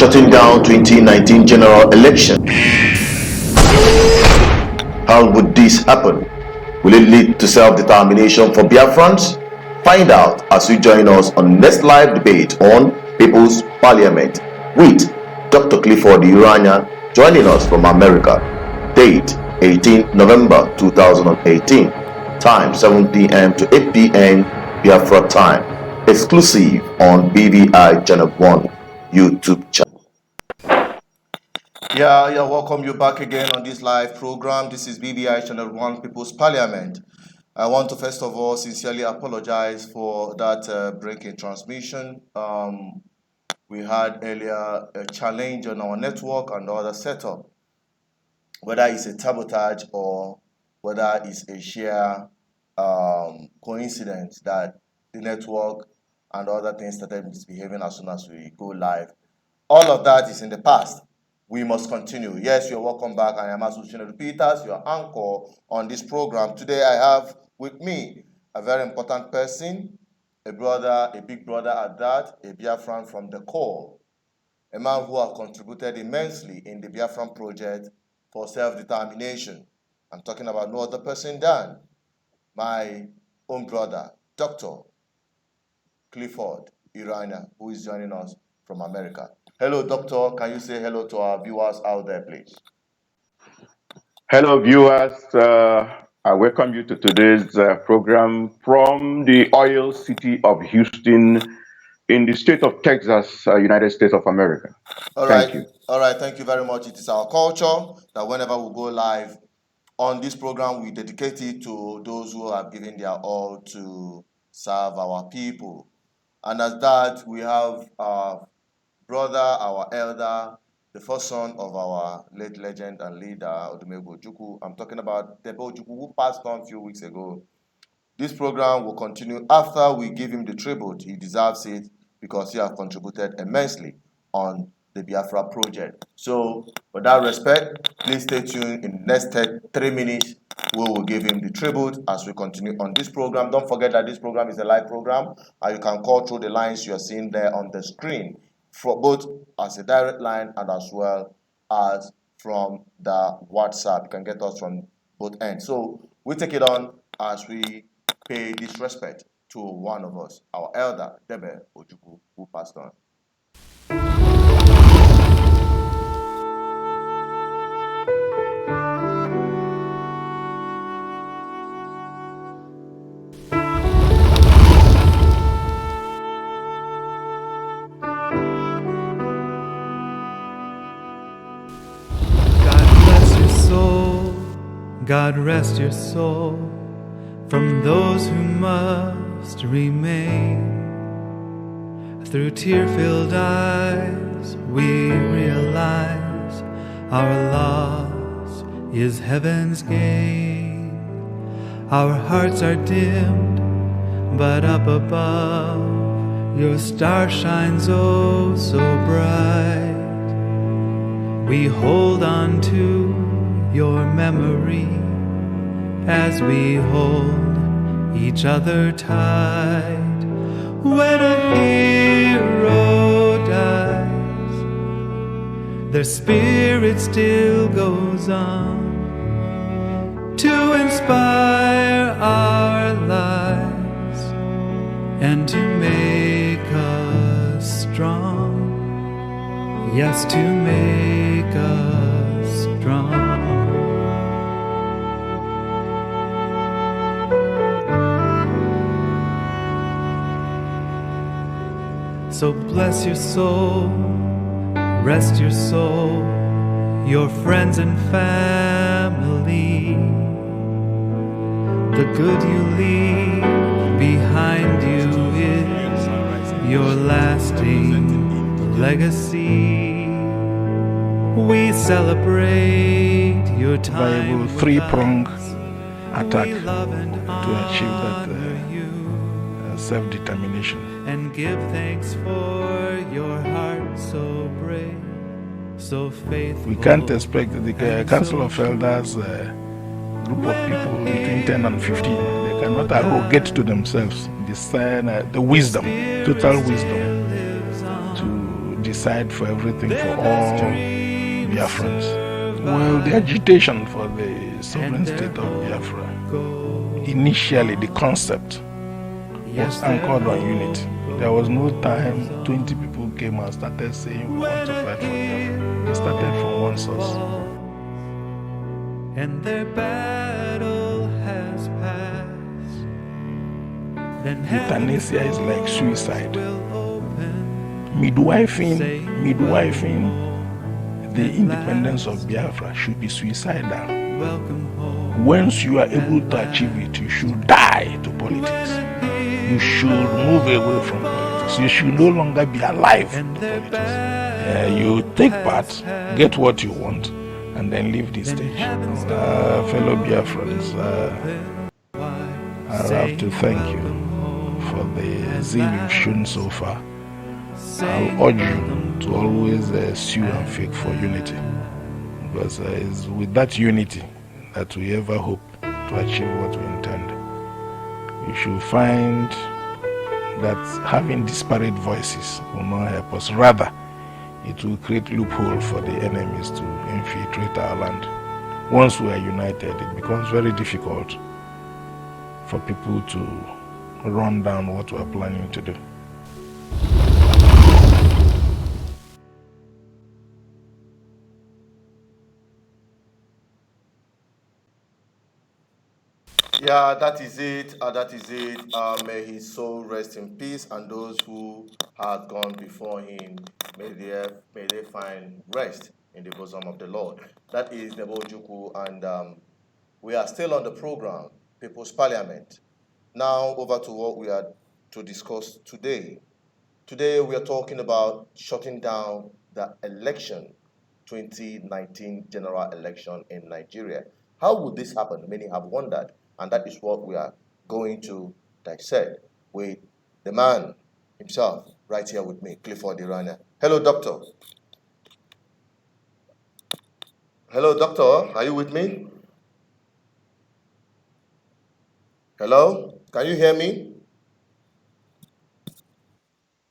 shutting down 2019 general election. How would this happen? Will it lead to self-determination for Biafrans? Find out as you join us on next live debate on People's Parliament with Dr. Clifford Iroanya joining us from America. Date 18 November 2018. Time 7 p.m. to 8 p.m. Biafra time. Exclusive on BVI Channel 1 YouTube channel. Welcome you back again on this live program. This is BVI Channel 1 People's Parliament. I want to first of all sincerely apologize for that breaking transmission. We had earlier a challenge on our network and other setup, whether it's a sabotage or whether it's a sheer coincidence that the network and other things started misbehaving as soon as we go live. All of that is in the past. We must continue. Yes, you're welcome back. I am Associated Peters, your anchor on this program. Today I have with me a very important person, a brother, a big brother at that, a Biafran from the core, a man who has contributed immensely in the Biafran project for self-determination. I'm talking about no other person than my own brother, Dr. Clifford Iroanya, who is joining us from America. Hello, Doctor. Can you say hello to our viewers out there, please? Hello, viewers. I welcome you to today's program from the oil city of Houston in the state of Texas, United States of America. Thank you. All right. Thank you very much. It is our culture that whenever we go live on this program, we dedicate it to those who have given their all to serve our people. And as that, we have our brother, our elder, the first son of our late legend and leader, Odumegwu Ojukwu. I'm talking about Debe Ojukwu, who passed on a few weeks ago. This program will continue after we give him the tribute. He deserves it because he has contributed immensely on the Biafra project. So, with that respect, please stay tuned. In the next 3 minutes, we will give him the tribute as we continue on this program. Don't forget that this program is a live program, and you can call through the lines you are seeing there on the screen, for both as a direct line and as well as from the Watsap. You can get us from both ends. So we take it on as we pay this respect to one of us, our elder, Debe Ojukwu, who passed on. God rest your soul from those who must remain. Through tear-filled eyes we realize our loss is heaven's gain. Our hearts are dimmed, but up above your star shines oh so bright. We hold on to your memory as we hold each other tight. When a hero dies, their spirit still goes on to inspire our lives and to make us strong. Yes, to make us strong. So bless your soul, rest your soul, your friends and family. The good you leave behind you is your lasting legacy. We celebrate your time with three-pronged us. attack We love and to achieve that honor you. Self-determination. And give thanks for your heart so brave, so faithful. We can't expect the Council of Elders, group of people between 10 and 15, they cannot arrogate to themselves, discern the wisdom, total wisdom, to decide for everything for all Biafrans. Well, the agitation for the sovereign state of Biafra, initially the concept was anchored on unity. There was no time 20 people came and started saying we want to fight for Biafra. It started from one source. And their battle has passed. Then Euthanasia is like suicide. Midwifing the independence of Biafra should be suicidal. Once you are able to achieve it, you should die to politics. You should move away from politics. You should no longer be alive to politics. You take part, get what you want, and then leave the stage. Fellow Biafrans, I have to thank you for the zeal you've shown so far. I'll urge you to always sue and fake for unity, because it's with that unity that we ever hope to achieve what we intend. You should find that having disparate voices will not help us. Rather, it will create loophole for the enemies to infiltrate our land. Once we are united, it becomes very difficult for people to run down what we are planning to do. Yeah, that is it. That is it. May his soul rest in peace, and those who had gone before him, may they find rest in the bosom of the Lord. That is Nebo Ojukwu, and we are still on the program, People's Parliament. Now over to what we are to discuss today. Today we are talking about shutting down the election, 2019 general election in Nigeria. How would this happen? Many have wondered. And that is what we are going to dissect with the man himself right here with me, Clifford Iroanya. Hello, doctor. Hello, doctor. Are you with me? Hello? Can you hear me?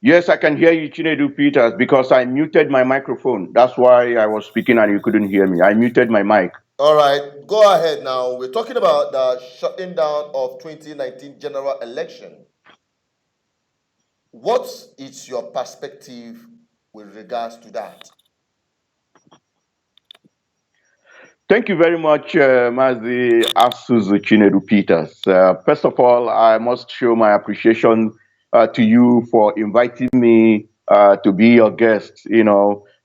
Yes, I can hear you, Chinedu Peters, because I muted my microphone. That's why I was speaking and you couldn't hear me. I muted my mic. All right, go ahead now. We're talking about the shutting down of 2019 general election. What is your perspective with regards to that? Thank you very much, Mazi Asuzu Chinedu Peters. First of all, I must show my appreciation to you for inviting me to be your guest,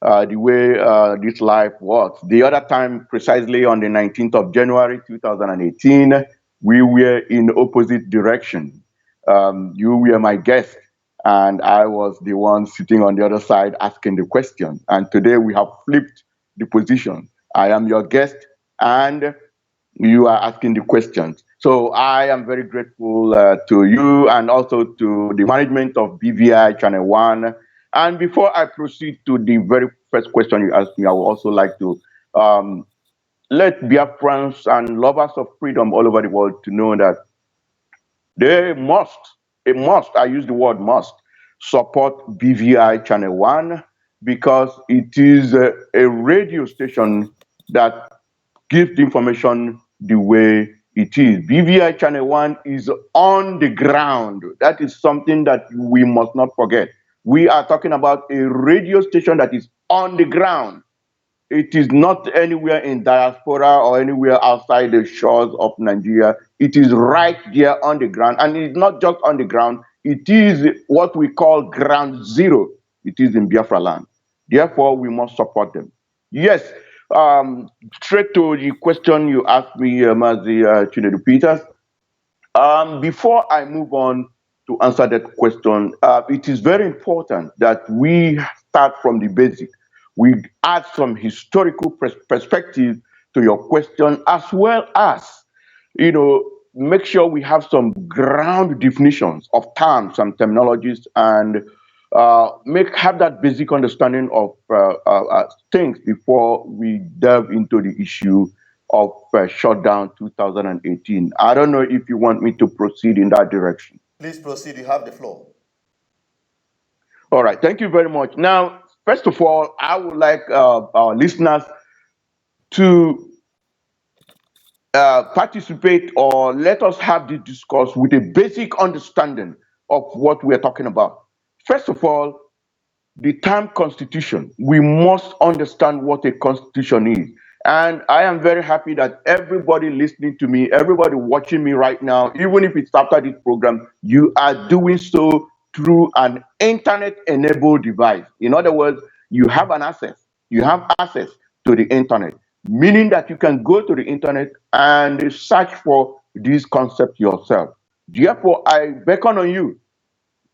the way this life works. The other time, precisely on the 19th of January 2018, we were in opposite direction. You were my guest, and I was the one sitting on the other side asking the question. And today we have flipped the position. I am your guest, and you are asking the questions. So I am very grateful to you and also to the management of BVI Channel 1. And before I proceed to the very first question you asked me, I would also like to let Biafrans and lovers of freedom all over the world to know that they must, I use the word must, support BVI Channel 1 because it is a radio station that gives the information the way it is. BVI Channel 1 is on the ground. That is something that we must not forget. We are talking about a radio station that is on the ground. It is not anywhere in diaspora or anywhere outside the shores of Nigeria. It is right there on the ground. And it's not just on the ground. It is what we call ground zero. It is in Biafra land. Therefore, we must support them. Yes, straight to the question you asked me, Mazi Chinedu Peters. Before I move on to answer that question, it is very important that we start from the basic. We add some historical perspective to your question, as well as, make sure we have some ground definitions of terms and terminologies, and have that basic understanding of things before we delve into the issue of shutdown 2018. I don't know if you want me to proceed in that direction. Please proceed. You have the floor. All right. Thank you very much. Now, First of all, I would like our listeners to participate or let us have this discourse with a basic understanding of what we are talking about. First of all, the term constitution, we must understand what a constitution is. And I am very happy that everybody listening to me, everybody watching me right now, even if it's after this program, you are doing so through an internet enabled device. In other words, you have access to the internet, meaning that you can go to the internet and search for this concept yourself. Therefore, I beckon on you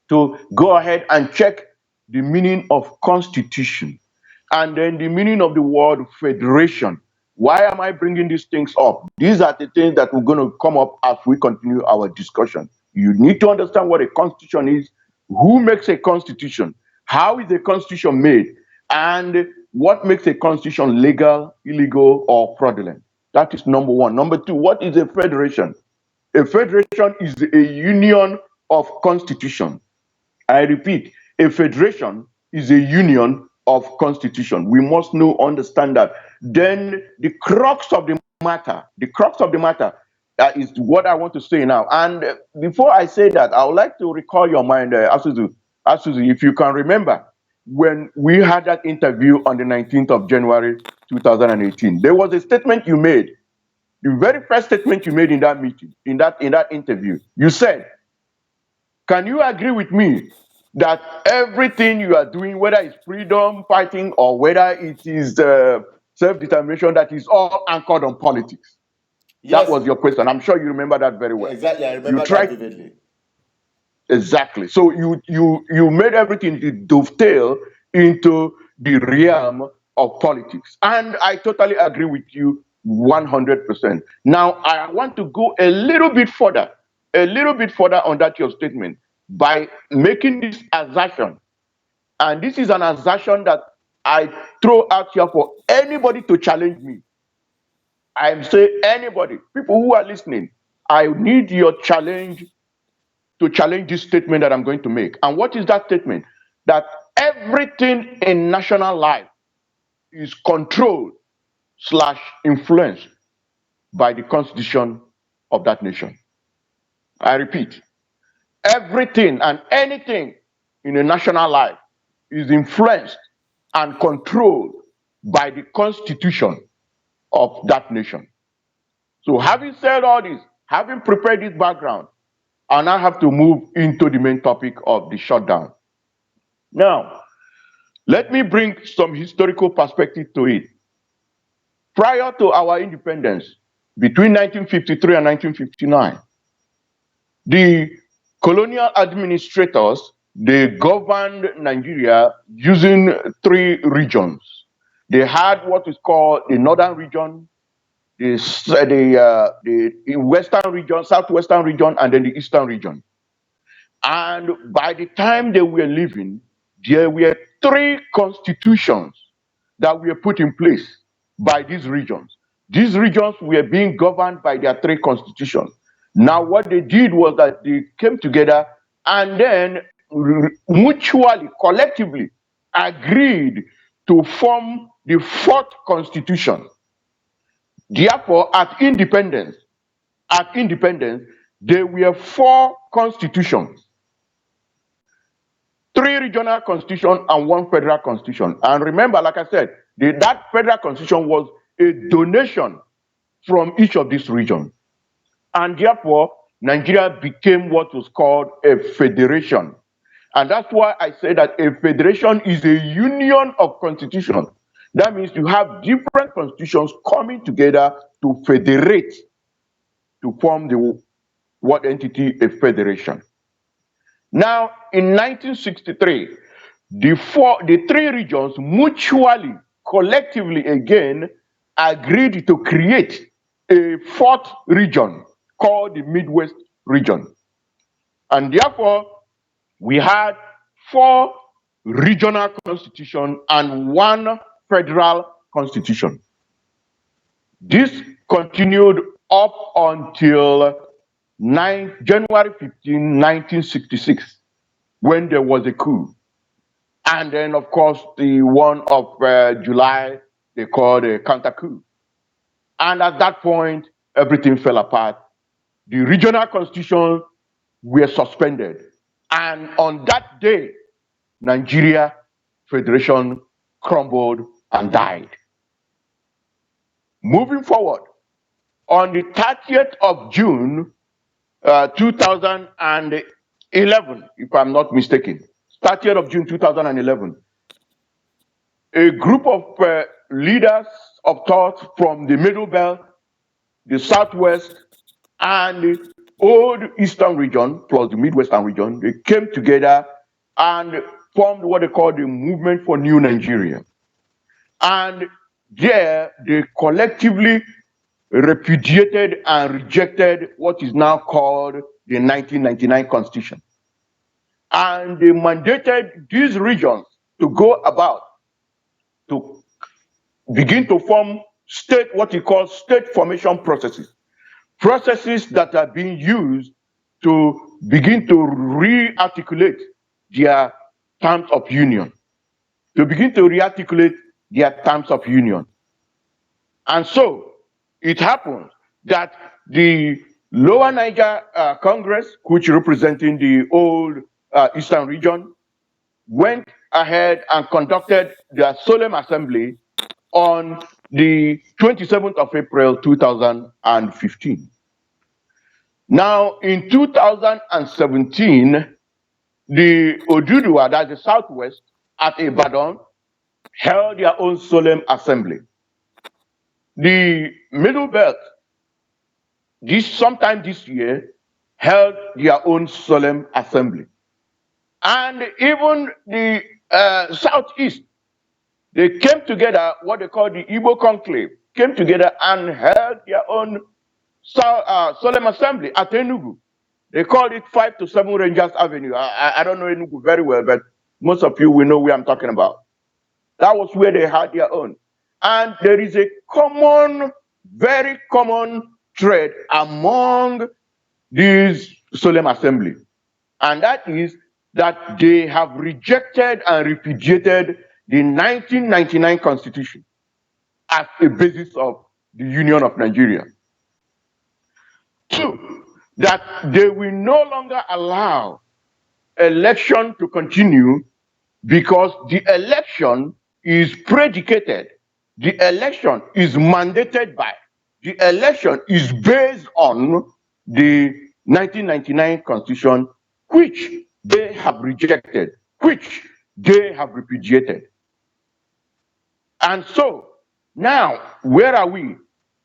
to go ahead and check the meaning of constitution and then the meaning of the word federation. Why am I bringing these things up? These are the things that we're going to come up as we continue our discussion. You need to understand what a constitution is, who makes a constitution, how is a constitution made, and what makes a constitution legal, illegal, or fraudulent. That is number one. Number two, what is a federation? A federation is a union of constitutions. I repeat, a federation is a union of constitution. We must know, understand that. Then the crux of the matter is what I want to say now. And before I say that, I would like to recall your mind, Asuzu, if you can remember, when we had that interview on the 19th of January 2018, there was a statement you made. The very first statement you made in that meeting, in that interview, you said, can you agree with me that everything you are doing, whether it's freedom fighting or whether it is self-determination, that is all anchored on politics? Yes. That was your question. I'm sure you remember that very well. Exactly, I remember that vividly. Exactly. So you made everything to dovetail into the realm of politics. And I totally agree with you 100%. Now, I want to go a little bit further on that your statement by making this assertion. And this is an assertion that I throw out here for anybody to challenge me. I'm saying anybody, people who are listening, I need your challenge to challenge this statement that I'm going to make. And what is that statement? That everything in national life is controlled / influenced by the constitution of that nation. I repeat, everything and anything in a national life is influenced and controlled by the constitution of that nation. So having said all this, having prepared this background, I now have to move into the main topic of the shutdown. Now, let me bring some historical perspective to it. Prior to our independence, between 1953 and 1959, the colonial administrators, they governed Nigeria using 3 regions. They had what is called the northern region, the western region, southwestern region, and then the eastern region. And by the time they were living, there were 3 constitutions that were put in place by these regions. These regions were being governed by their 3 constitutions. Now, what they did was that they came together and then mutually, collectively agreed to form the 4th constitution. Therefore, at independence, there were 4 constitutions, 3 regional constitutions and 1 federal constitution. And remember, like I said, that federal constitution was a donation from each of these regions. And therefore, Nigeria became what was called a federation. And that's why I say that a federation is a union of constitutions. That means you have different constitutions coming together to federate, to form the what entity? A federation. Now, in 1963, the 3 regions mutually, collectively again, agreed to create a 4th region called the Midwest region. And therefore, we had 4 regional constitutions and 1 federal constitution. This continued up until January 15, 1966, when there was a coup. And then, of course, the one of July, they called a counter coup. And at that point, everything fell apart. The regional constitutions were suspended. And on that day, Nigeria Federation crumbled and died. Moving forward, on the 30th of June, 2011, if I'm not mistaken, 30th of June 2011, a group of leaders of thought from the Middle Belt, the Southwest, and the old Eastern region, plus the Midwestern region, they came together and formed what they call the Movement for New Nigeria. And there, they collectively repudiated and rejected what is now called the 1999 Constitution. And they mandated these regions to go about to begin to form what you call state formation processes that are being used to begin to re-articulate their terms of union, And so it happens that the Lower Niger Congress, which representing the old Eastern region, went ahead and conducted their solemn assembly on the 27th of April, 2015. Now, in 2017, the Oduduwa, that's the Southwest, at Ibadan, held their own solemn assembly. The Middle Belt, sometime this year, held their own solemn assembly. And even the Southeast, they came together, what they call the Igbo Conclave, came together and held their own solemn assembly at Enugu. They called it 5 to 7 Rangers Avenue. I don't know Enugu very well, but most of you will know where I'm talking about. That was where they had their own. And there is a common, very common thread among these solemn assembly. And that is that they have rejected and repudiated the 1999 Constitution as a basis of the Union of Nigeria. Two, that they will no longer allow election to continue because the election is predicated, the election is mandated by, the election is based on the 1999 Constitution, which they have rejected, which they have repudiated. And so now, where are we?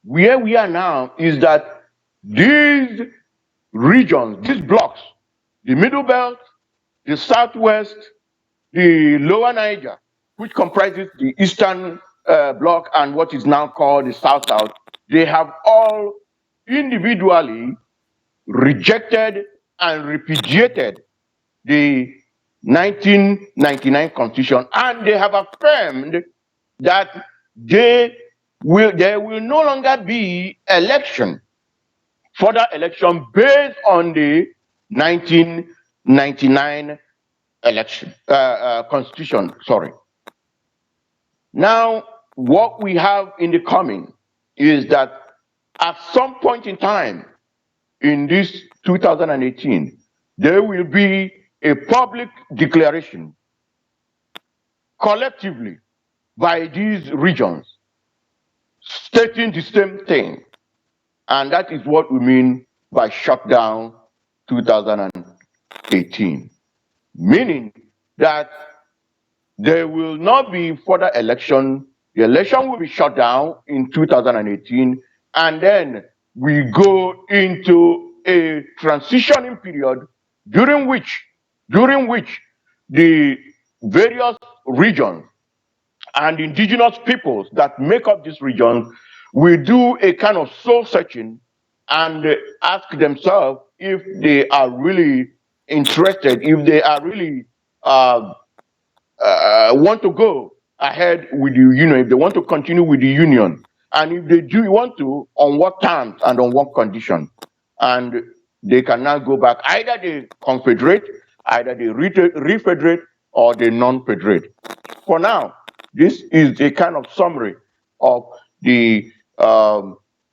Where we are now is that these regions, these blocks, the Middle Belt, the Southwest, the Lower Niger, which comprises the Eastern block and what is now called the South-South, they have all individually rejected and repudiated the 1999 Constitution, and they have affirmed that there will no longer be further election based on the 1999 Constitution. Now, what we have in the coming is that at some point in time in this 2018, there will be a public declaration collectively by these regions stating the same thing. And that is what we mean by shutdown 2018. Meaning that there will not be further election. The election will be shut down in 2018, and then we go into a transitioning period during which the various regions and indigenous peoples that make up this region will do a kind of soul searching and ask themselves if they are really interested, if they are really want to go ahead with the union, if they want to continue with the union, and if they do want to, on what terms and on what condition. And they can now go back. Either they confederate, either they refederate, or the non-federate. For now, this is a kind of summary of the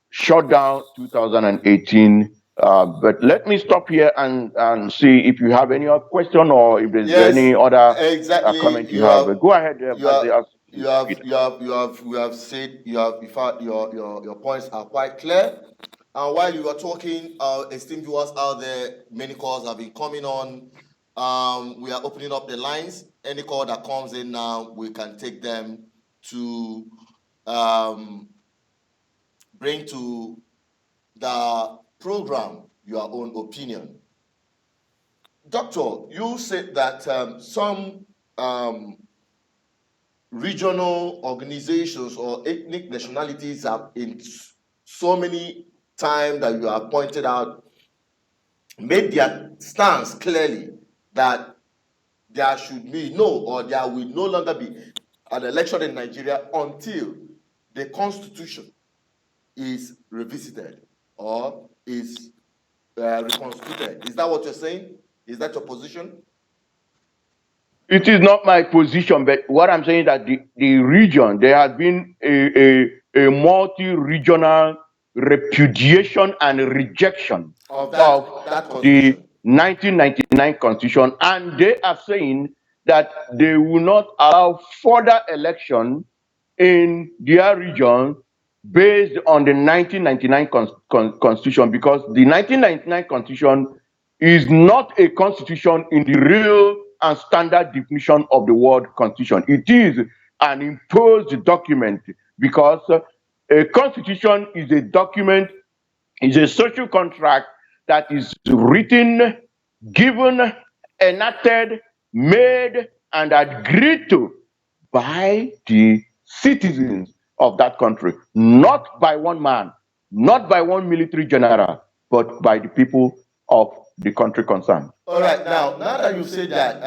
shutdown 2018. But let me stop here and see if you have any other question or if there's any other comment you have. Go ahead, you have said your points are quite clear. And while you are talking, esteemed viewers out there, many calls have been coming on. We are opening up the lines. Any call that comes in now, we can take them to bring to the program your own opinion. Doctor, you said that some regional organizations or ethnic nationalities have, in so many times that you have pointed out, made their stance clearly that there should be no, or there will no longer be an election in Nigeria until the constitution is revisited or is reconstituted. Is that what you're saying? Is that your position? It is not my position, but what I'm saying is that the region, there has been a multi-regional repudiation and rejection of the 1999 constitution, and they are saying that they will not allow further election in their region based on the 1999 constitution, because the 1999 constitution is not a constitution in the real and standard definition of the word constitution. It is an imposed document, because a constitution is a document, is a social contract that is written, given, enacted, made, and agreed to by the citizens of that country, not by one man, not by one military general, but by the people of the country concerned. All right, now that you've said that,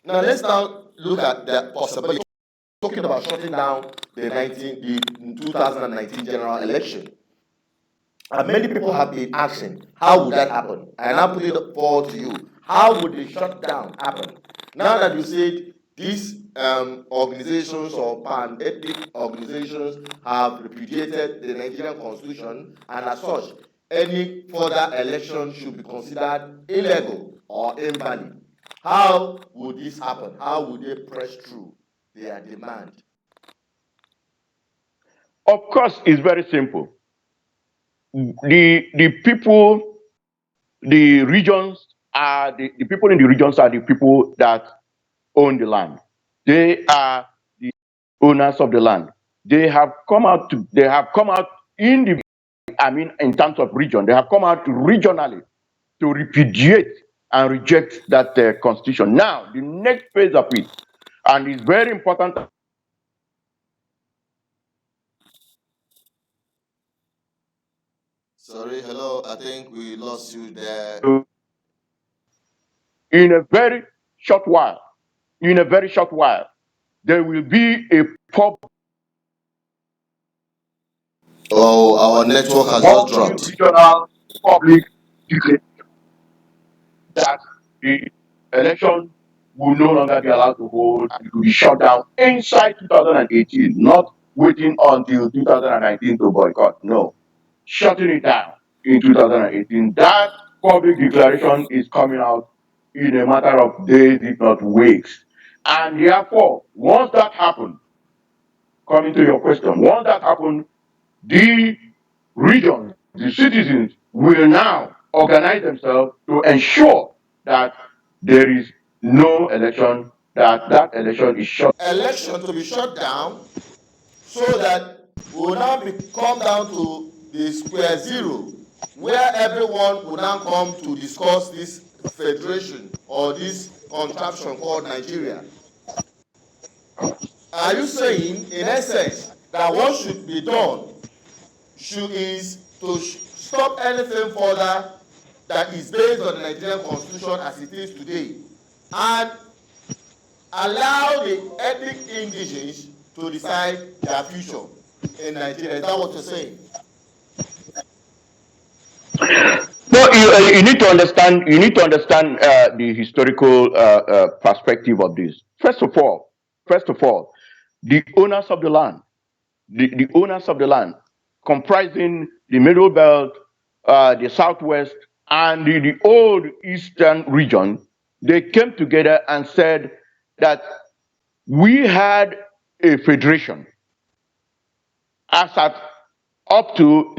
now let's now look at the possibility. Talking about shutting down the 2019 general election. And many people have been asking, how would that happen? And I put it forward to you. How would the shutdown happen? Now that you said these organizations or pan-ethnic organizations have repudiated the Nigerian constitution, and as such, any further election should be considered illegal or invalid. How would this happen? How would they press through their demand? Of course, it's very simple. The people, the regions are the people in the regions are the people that own the land. They are the owners of the land. They have come out in the, in terms of region, they have come out regionally to repudiate and reject that constitution. Now, the next phase of it, and it's very important. Sorry, hello, I think we lost you there. In a very short while, there will be a public. Oh, our network has just dropped. Regional public declaration that the election will no longer be allowed to hold, and it will be shut down inside 2018, not waiting until 2019 to boycott. No, shutting it down in 2018. That public declaration is coming out in a matter of days, if not weeks. And therefore, once that happens, coming to your question, once that happens, the regions, the citizens will now organize themselves to ensure that there is no election, that election is shut. Election to be shut down so that we will now come down to the square zero, where everyone will now come to discuss this federation or this contraption called Nigeria. Are you saying, in essence, that what should be done is to stop anything further that is based on the Nigerian constitution as it is today, and allow the ethnic indigenes to decide their future in Nigeria? Is that what you're saying? No, you need to understand. You need to understand the historical perspective of this. First of all, the owners of the land, the owners of the land, comprising the Middle Belt, the Southwest, and the old Eastern region, they came together and said that we had a federation as at up to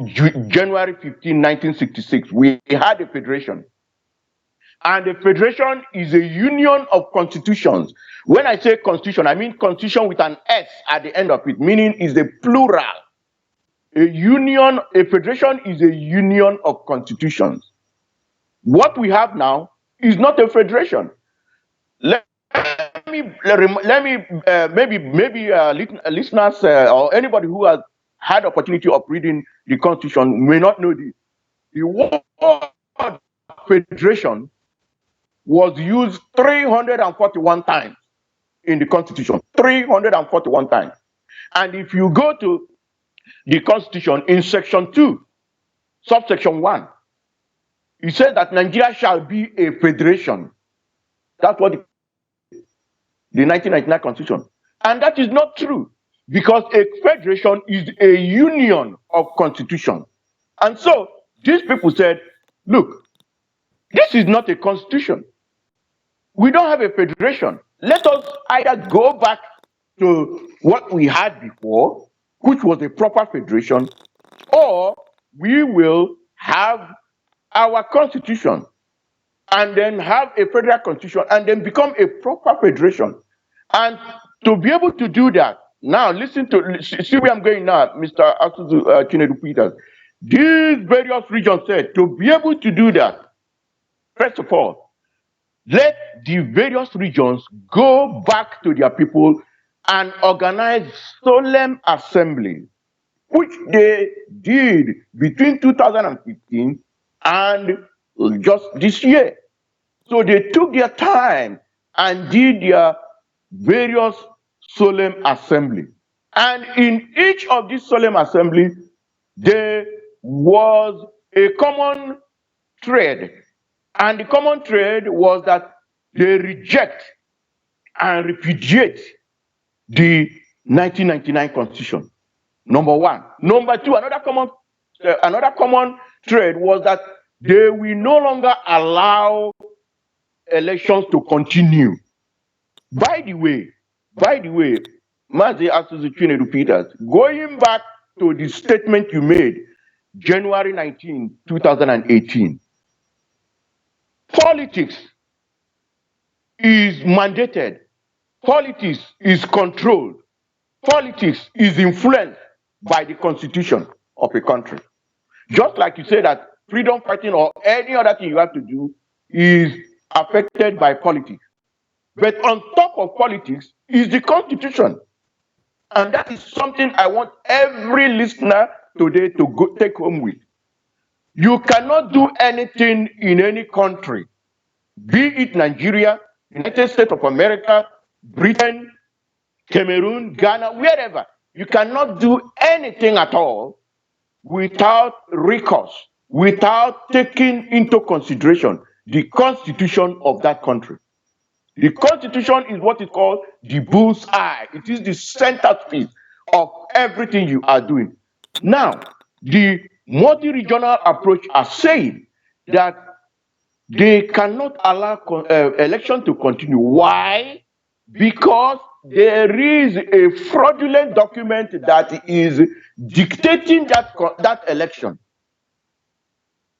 January 15, 1966. We had a federation. And the federation is a union of constitutions. When I say constitution, I mean constitution with an S at the end of it, meaning is a plural. A federation is a union of constitutions. What we have now is not a federation. Let me maybe listeners or anybody who has had opportunity of reading the constitution may not know this. The word federation was used 341 times in the constitution, 341 times. And if you go to the constitution in section 2, subsection 1, it says that Nigeria shall be a federation. That's what the 1999 constitution. And that is not true, because a federation is a union of constitutions. And so these people said, look, this is not a constitution. We don't have a federation. Let us either go back to what we had before, which was a proper federation, or we will have our constitution and then have a federal constitution and then become a proper federation. And to be able to do that, now listen to, see where I'm going now, Mr. Chinedu Peters. These various regions said to be able to do that, first of all, let the various regions go back to their people and organize solemn assemblies, which they did between 2015 and just this year. So they took their time and did their various solemn assemblies. And in each of these solemn assemblies, there was a common thread. And the common thread was that they reject and repudiate the 1999 Constitution. Number one. Number two, another common thread was that they will no longer allow elections to continue. By the way, Mazi Asuzu Peters, going back to the statement you made, January 19, 2018, politics is mandated, politics is controlled, politics is influenced by the constitution of a country. Just like you say that freedom fighting or any other thing you have to do is affected by politics. But on top of politics is the constitution. And that is something I want every listener today to go take home with. You cannot do anything in any country, be it Nigeria, United States of America, Britain, Cameroon, Ghana, wherever. You cannot do anything at all without recourse, without taking into consideration the constitution of that country. The constitution is what is called the bull's eye. It is the centerpiece of everything you are doing. Now, the multi-regional approach are saying that they cannot allow election to continue. Why? Because there is a fraudulent document that is dictating that election.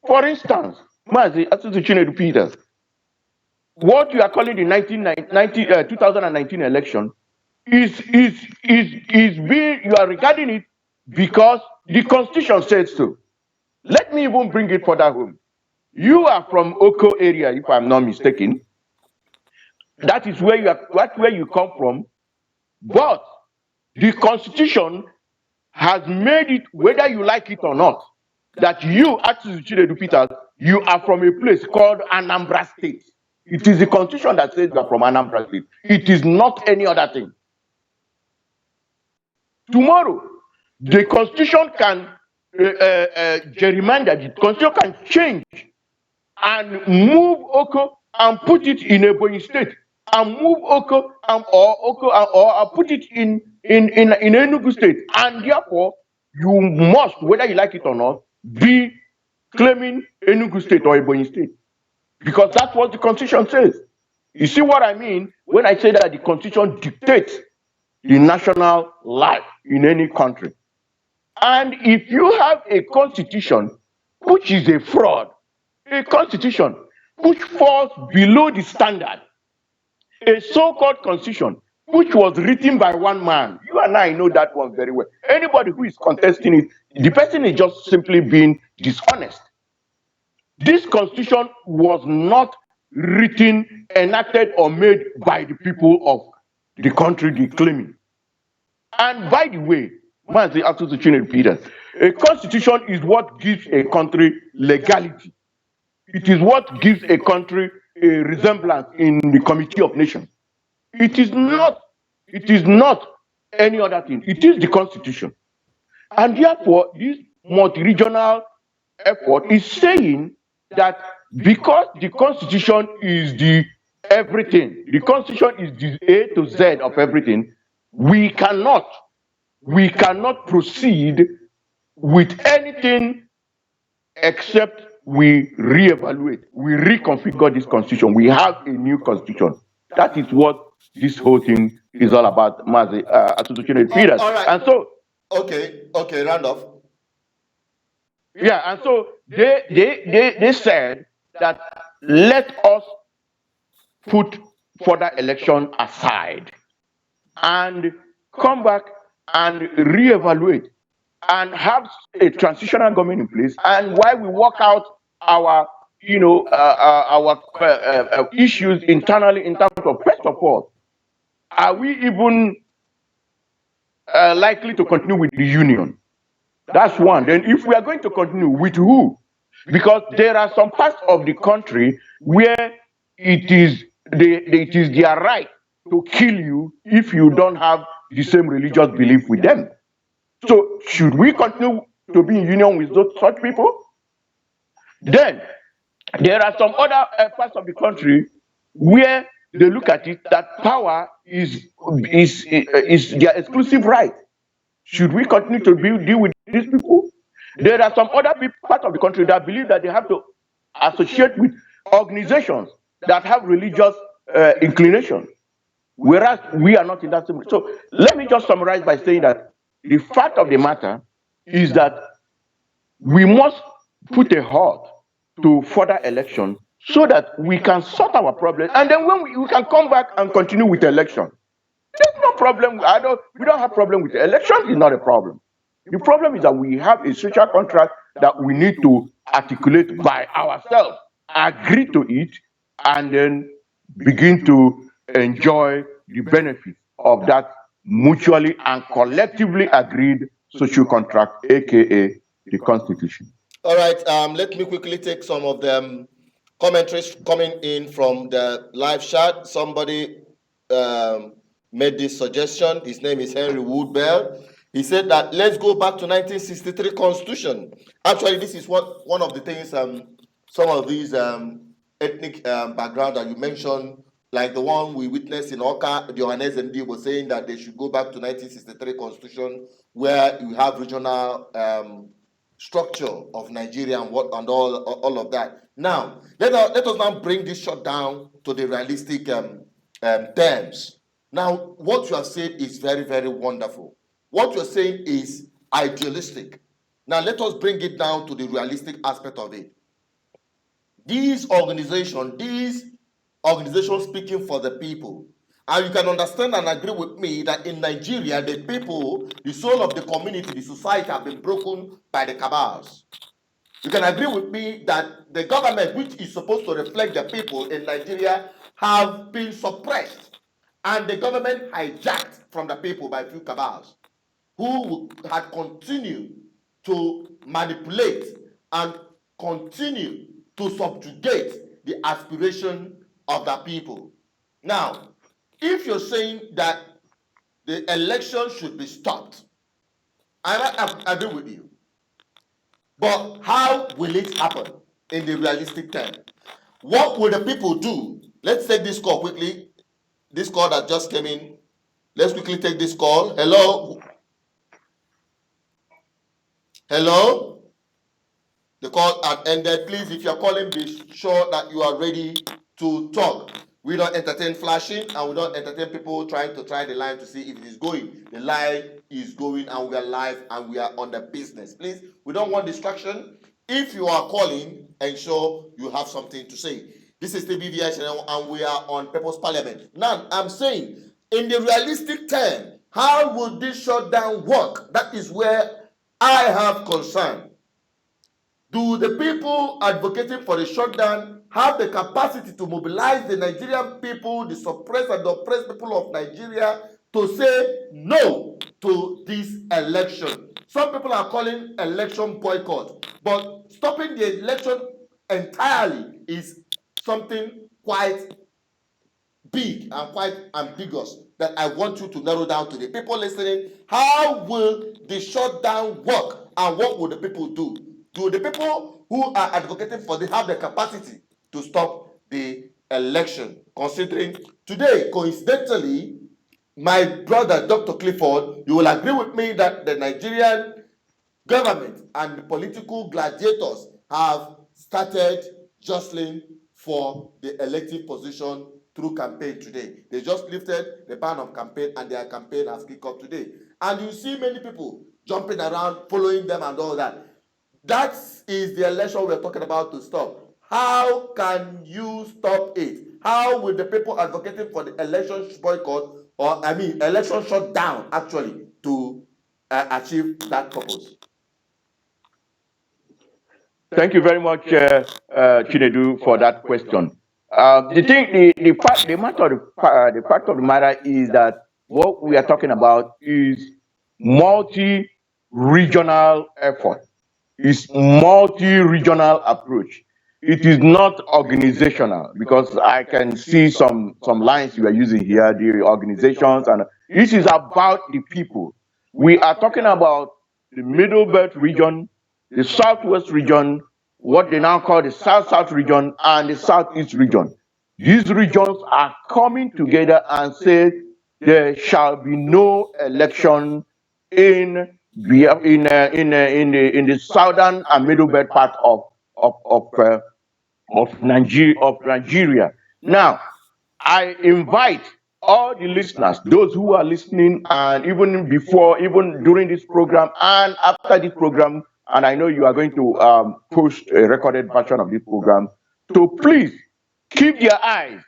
For instance, Mazi Asuzu Peters, what you are calling the 2019 election is being, you are regarding it because the constitution says so. Let me even bring it further home. You are from Oko area, if I'm not mistaken. That is where you come from. But the constitution has made it, whether you like it or not, that you, Asuzu Peters, you are from a place called Anambra State. It is the constitution that says you are from Anambra State. It is not any other thing. Tomorrow, the constitution can gerrymander, the constitution can change and move Oko and put it in Ebonyi State, and move Oko or put it in Enugu State, and therefore you must, whether you like it or not, be claiming Enugu State or Ebonyi State, because that's what the Constitution says. You see what I mean when I say that the Constitution dictates the national life in any country. And if you have a constitution which is a fraud, a constitution which falls below the standard, a so-called constitution which was written by one man, you and I know that one very well. Anybody who is contesting it, the person is just simply being dishonest. This constitution was not written, enacted, or made by the people of the country they claiming. And by the way, a constitution is what gives a country legality. It is what gives a country a resemblance in the Committee of Nations. It is not any other thing. It is the Constitution. And therefore, this multi-regional effort is saying that because the Constitution is the everything, the Constitution is the A to Z of everything, we cannot proceed with anything except we reevaluate, we reconfigure this constitution. We have a new constitution. That is what this whole thing is all about, associated feeders. All right. And so, okay, Randolph. Yeah, and so they said that let us put further election aside and come back and reevaluate and have a transitional government in place, and while we work out our issues internally in terms of, first of all, are we even likely to continue with the union? That's one. Then if we are going to continue, with who? Because there are some parts of the country where it is their right to kill you if you don't have the same religious belief with them. So should we continue to be in union with such people? Then there are some other parts of the country where they look at it that power is their exclusive right. Should we continue to deal with these people? There are some other parts of the country that believe that they have to associate with organizations that have religious inclination, whereas we are not in that same. So let me just summarize by saying that the fact of the matter is that we must put a halt to further election so that we can sort our problem, and then when we can come back and continue with the election. There's no problem. We don't have problem with the election. It's not a problem. The problem is that we have a social contract that we need to articulate by ourselves, agree to it, and then begin to enjoy the benefits of that mutually and collectively agreed social contract, aka the Constitution. All right. Let me quickly take some of the commentaries coming in from the live chat. Somebody made this suggestion. His name is Henry Woodbell. He said that let's go back to 1963 Constitution. Actually, this is one of the things some of these ethnic background that you mentioned, like the one we witnessed in Oka, Johannes MD was saying that they should go back to 1963 Constitution, where you have regional structure of Nigeria and all of that. Now, let us now bring this shot down to the realistic terms. Now, what you have said is very, very wonderful. What you're saying is idealistic. Now, let us bring it down to the realistic aspect of it. These organizations speaking for the people, and you can understand and agree with me that in Nigeria, the people, the soul of the community, the society have been broken by the cabals. You can agree with me that the government, which is supposed to reflect the people in Nigeria, have been suppressed, and the government hijacked from the people by a few cabals who had continued to manipulate and continue to subjugate the aspiration of the people. Now, if you're saying that the election should be stopped, I agree with you. But how will it happen? in the realistic term. What will the people do? Let's take this call quickly. This call that just came in. Let's quickly take this call. Hello? Hello? The call had ended. Please, if you're calling, be sure that you are ready to talk. We don't entertain flashing and we don't entertain people trying to try the line to see if it is going. The line is going and we are live and we are on the business. Please, we don't want distraction. If you are calling, ensure you have something to say. This is the BVI Channel and we are on People's Parliament. Now, I'm saying, in the realistic term, how would this shutdown work? That is where I have concern. Do the people advocating for the shutdown have the capacity to mobilize the Nigerian people, the suppressed and the oppressed people of Nigeria, to say no to this election? Some people are calling election boycott, but stopping the election entirely is something quite big and quite ambiguous that I want you to narrow down to the people listening. How will the shutdown work and what will the people do? Do the people who are advocating for this have the capacity to stop the election? Considering today, coincidentally, my brother, Dr. Clifford, you will agree with me that the Nigerian government and the political gladiators have started jostling for the elective position through campaign today. They just lifted the ban of campaign and their campaign has kicked off today. And you see many people jumping around, following them and all that. That is the election we're talking about to stop. How can you stop it? How will the people advocating for the election boycott, or election shutdown actually, to achieve that purpose? Thank you very much, Chinedu, for that question. The fact of the matter is that what we are talking about is multi-regional effort. It's multi-regional approach. It is not organizational, because I can see some lines you are using here, the organizations, and this is about the people. We are talking about the Middle Belt region, the Southwest region, what they now call the South-South region, and the Southeast region. These regions are coming together and say there shall be no election in the southern and middle belt part of Nigeria. Now, I invite all the listeners, those who are listening, and even during this program and after this program, and I know you are going to post a recorded version of this program, to please keep their eyes,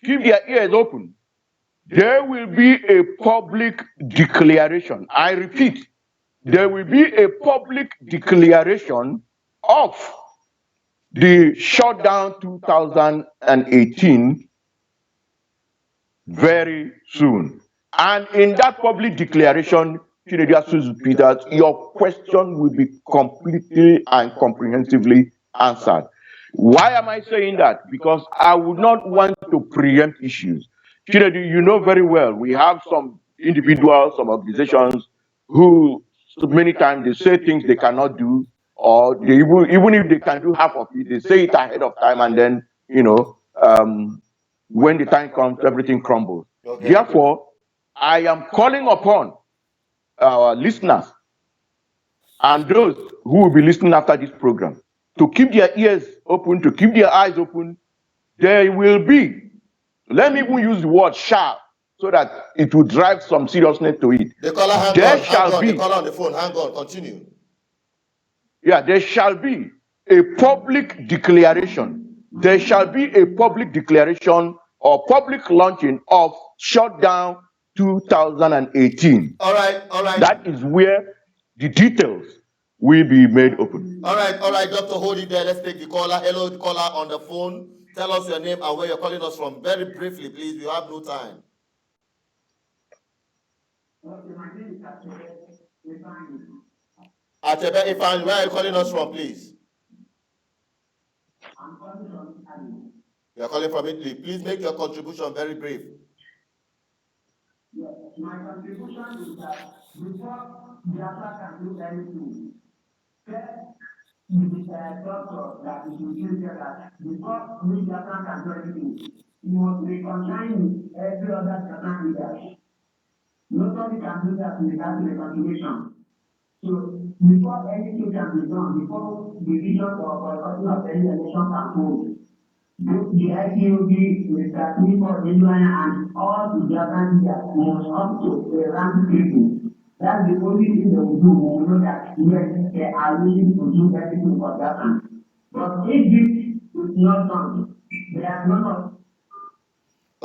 keep their ears open. There will be a public declaration. I repeat, there will be a public declaration of the shutdown 2018 very soon. And in that public declaration, Peters, your question will be completely and comprehensively answered. Why am I saying that? Because I would not want to preempt issues. You know very well, we have some individuals, some organizations who many times they say things they cannot do, or they even if they can do half of it, they say it ahead of time, and then when the time comes, everything crumbles. Okay. Therefore, I am calling upon our listeners and those who will be listening after this program to keep their ears open, to keep their eyes open. There will be, let me even use the word shall, so that it will drive some seriousness to it. The caller, hang on. The caller on the phone, hang on, continue. Yeah, there shall be a public declaration. There shall be a public declaration or public launching of shutdown 2018. All right. That is where the details will be made open. All right, Doctor, hold it there. Let's take the caller. Hello, the caller on the phone. Tell us your name and where you're calling us from. Very briefly, please. We have no time. Okay, my name is Achebe Ifan. Where are you calling us from, please? I'm calling from Italy. You're calling from Italy. Please make your contribution very brief. Yes, my contribution is that before Biafra can do anything, first doctor that is using that before we Biafran can do anything, you must reconcile every other Biafran leader. Nobody can do that without reconciliation. So before anything can be done, before the vision or boycotting of any election can hold, the ICOB, Mr. Clifford Iroanya, and all the Biafran leaders must up to a round table. That's the only thing they will do. We will know that yes, they are willing to do everything for Biafran. But if this is not done, there are none of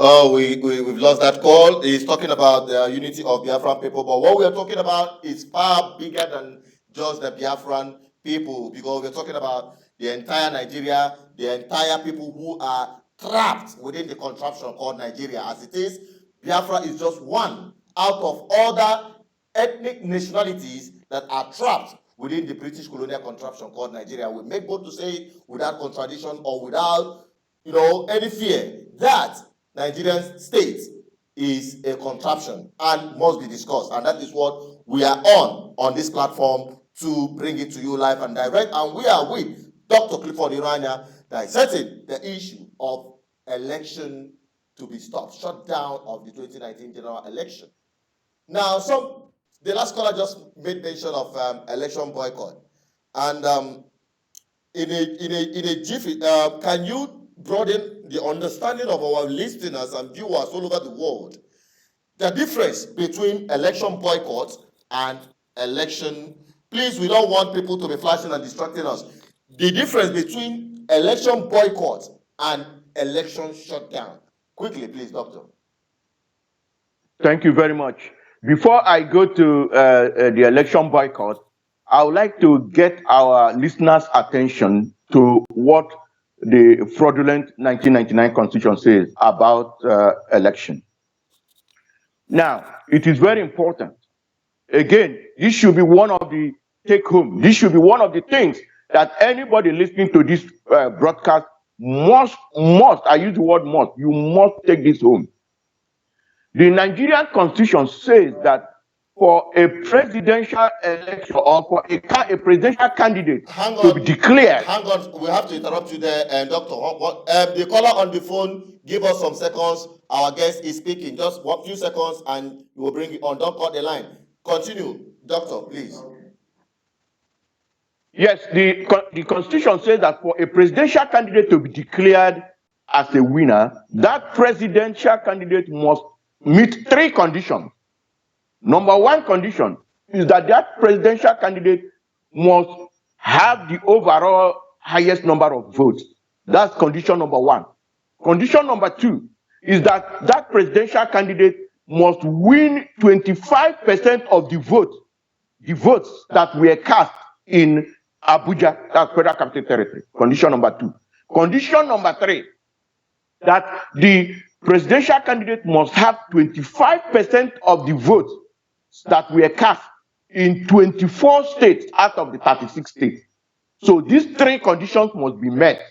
Oh, we've lost that call. He's talking about the unity of Biafran people, but what we are talking about is far bigger than just the Biafran people, because we're talking about the entire Nigeria, the entire people who are trapped within the contraption called Nigeria. As it is, Biafra is just one out of other ethnic nationalities that are trapped within the British colonial contraption called Nigeria. We make bold to say without contradiction or without, any fear that Nigerian state is a contraption and must be discussed. And that is what we are on this platform to bring it to you live and direct. And we are with Dr. Clifford Iroanya dissecting the issue of election to be stopped, shutdown of the 2019 general election. Now, the last caller just made mention of election boycott, and in a jiffy, can you broaden the understanding of our listeners and viewers all over the world the difference between election boycott and election? Please, we don't want people to be flashing and distracting us. The difference between election boycott and election shutdown. Quickly, please, Doctor. Thank you very much. Before I go to the election boycott, I would like to get our listeners' attention to what the fraudulent 1999 Constitution says about election. Now, it is very important. Again, this should be one of the take-home. This should be one of the things that anybody listening to this broadcast must, I use the word must, you must take this home. The Nigerian Constitution says that for a presidential election or for a presidential candidate to be declared. Hang on, we have to interrupt you there, Doctor. The caller on the phone, give us some seconds. Our guest is speaking. Just a few seconds and we will bring it on. Don't cut the line. Continue, Doctor, please. Yes, the Constitution says that for a presidential candidate to be declared as a winner, that presidential candidate must meet 3 conditions. Number 1 condition is that presidential candidate must have the overall highest number of votes. That's condition number 1. Condition number 2 is that presidential candidate must win 25% of the votes that were cast in Abuja, that's Federal Capital Territory. Condition number 2. Condition number 3, that the presidential candidate must have 25% of the votes that were cast in 24 states out of the 36 states. So these 3 conditions must be met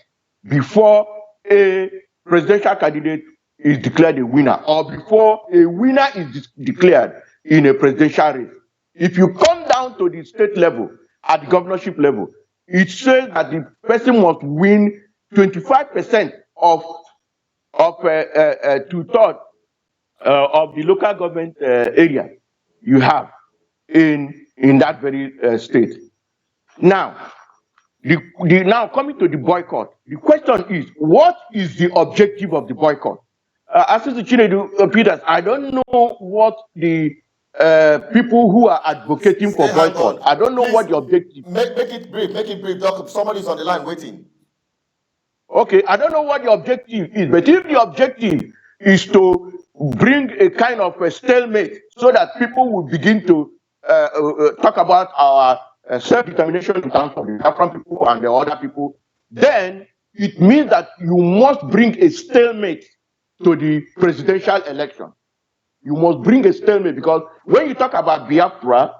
before a presidential candidate is declared a winner, or before a winner is declared in a presidential race. If you come down to the state level, at the governorship level, it says that the person must win 25% of 2/3 of the local government area you have in that very state. Now, now coming to the boycott, the question is, what is the objective of the boycott? Assistant Chinedu Peters, I don't know what the people who are advocating for boycott, I don't know what the objective. Make it brief, Doctor. Somebody's on the line waiting. Okay, I don't know what the objective is, but if the objective is to bring a kind of a stalemate so that people will begin to talk about our self-determination in terms of the Biafran people and the other people, then it means that you must bring a stalemate to the presidential election. You must bring a stalemate, because when you talk about Biafra,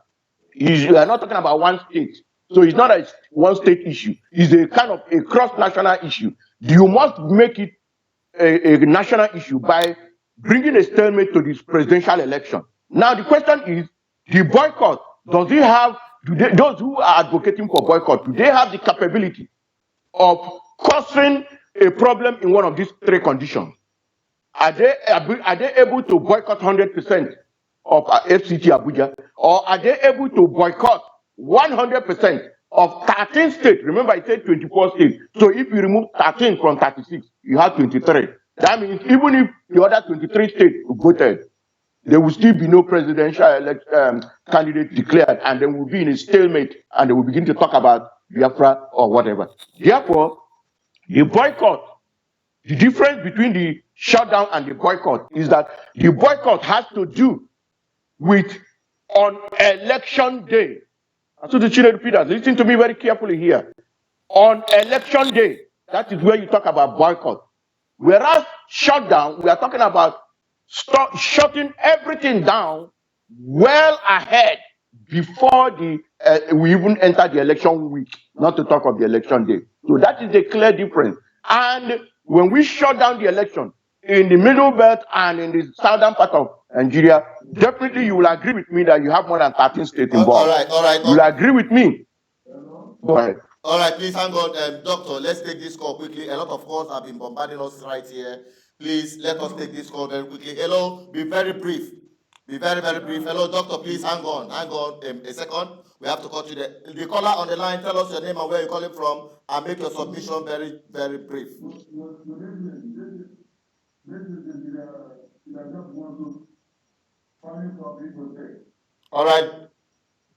you are not talking about one state. So it's not a one state issue. It's a kind of a cross-national issue. You must make it a national issue by bringing a stalemate to this presidential election. Now the question is, the boycott, does it have those who are advocating for boycott, do they have the capability of causing a problem in one of these three conditions? Are they able to boycott 100% of FCT Abuja, or are they able to boycott 100% of 13 states? Remember, I said 24 states. So if you remove 13 from 36, you have 23. That means even if the other 23 states voted, there will still be no presidential candidate declared, and then we'll be in a stalemate, and they will begin to talk about Biafra or whatever. Therefore, the boycott, the difference between the shutdown and the boycott is that the boycott has to do with on election day. So the children repeaters, listen to me very carefully here. On election day, that is where you talk about boycott. Whereas shutdown, we are talking about shutting everything down well ahead before we even enter the election week, not to talk of the election day. So that is a clear difference. And when we shut down the election in the middle belt and in the southern part of Nigeria, definitely you will agree with me that you have more than 13 states involved. All right. You will agree with me. Go ahead. All right, please hang on, doctor. Let's take this call quickly. A lot of calls have been bombarding us right here. Please let us take this call very quickly. Hello, be very brief. Be very, very brief. Hello, doctor. Please hang on. A second. We have to cut you the caller on the line. Tell us your name and where you're calling from, and make your submission very, very brief. All right,